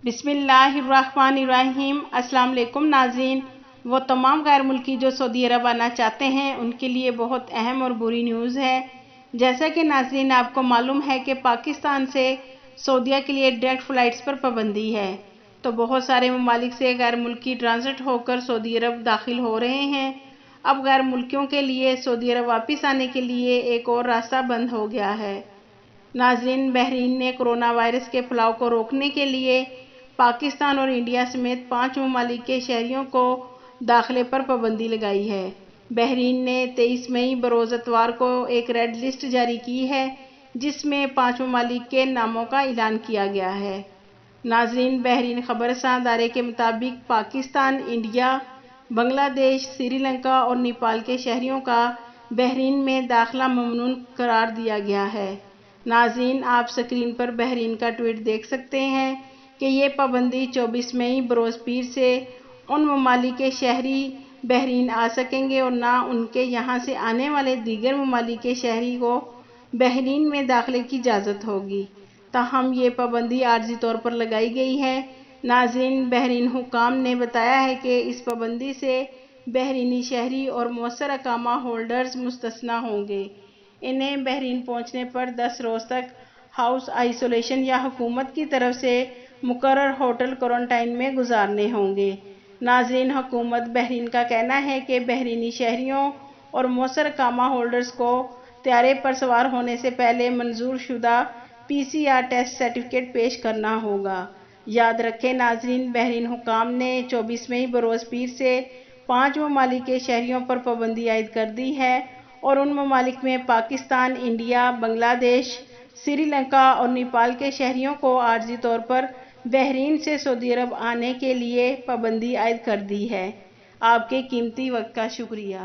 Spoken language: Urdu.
بسم اللہ الرحمن الرحیم۔ السلام علیکم ناظرین۔ وہ تمام غیر ملکی جو سعودی عرب آنا چاہتے ہیں ان کے لیے بہت اہم اور بری نیوز ہے۔ جیسا کہ ناظرین آپ کو معلوم ہے کہ پاکستان سے سعودیہ کے لیے ڈائریکٹ فلائٹس پر پابندی ہے، تو بہت سارے ممالک سے غیر ملکی ٹرانزٹ ہو کر سعودی عرب داخل ہو رہے ہیں۔ اب غیر ملکیوں کے لیے سعودی عرب واپس آنے کے لیے ایک اور راستہ بند ہو گیا ہے۔ ناظرین، بحرین نے کرونا وائرس کے پھیلاؤ کو روکنے کے لیے پاکستان اور انڈیا سمیت 5 ممالک کے شہریوں کو داخلے پر پابندی لگائی ہے۔ بحرین نے 23 مئی بروز اتوار کو ایک ریڈ لسٹ جاری کی ہے جس میں 5 ممالک کے ناموں کا اعلان کیا گیا ہے۔ ناظرین، بحرین خبر رساں ادارے کے مطابق پاکستان، انڈیا، بنگلہ دیش، سری لنکا اور نیپال کے شہریوں کا بحرین میں داخلہ ممنوع قرار دیا گیا ہے۔ ناظرین، آپ سکرین پر بحرین کا ٹویٹ دیکھ سکتے ہیں کہ یہ پابندی 24 مئی بروز پیر سے ان ممالک کے شہری بحرین آ سکیں گے اور نہ ان کے یہاں سے آنے والے دیگر ممالک کے شہری کو بحرین میں داخلے کی اجازت ہوگی، تاہم یہ پابندی عارضی طور پر لگائی گئی ہے۔ ناظرین، بحرین حکام نے بتایا ہے کہ اس پابندی سے بحرینی شہری اور مؤثر اقامہ ہولڈرز مستثنیٰ ہوں گے۔ انہیں بحرین پہنچنے پر 10 روز تک ہاؤس آئسولیشن یا حکومت کی طرف سے مقرر ہوٹل کوارنٹائن میں گزارنے ہوں گے۔ ناظرین، حکومت بحرین کا کہنا ہے کہ بحرینی شہریوں اور مؤثر اقامہ ہولڈرز کو طیارے پر سوار ہونے سے پہلے منظور شدہ PCR ٹیسٹ سرٹیفکیٹ پیش کرنا ہوگا۔ یاد رکھیں ناظرین، بحرین حکام نے 24 مئی بروز پیر سے 5 ممالک کے شہریوں پر پابندی عائد کر دی ہے اور ان ممالک میں پاکستان، انڈیا، بنگلہ دیش، سری لنکا اور نیپال کے شہریوں کو عارضی طور پر بحرین سے سعودی عرب آنے کے لیے پابندی عائد کر دی ہے۔ آپ کے قیمتی وقت کا شکریہ۔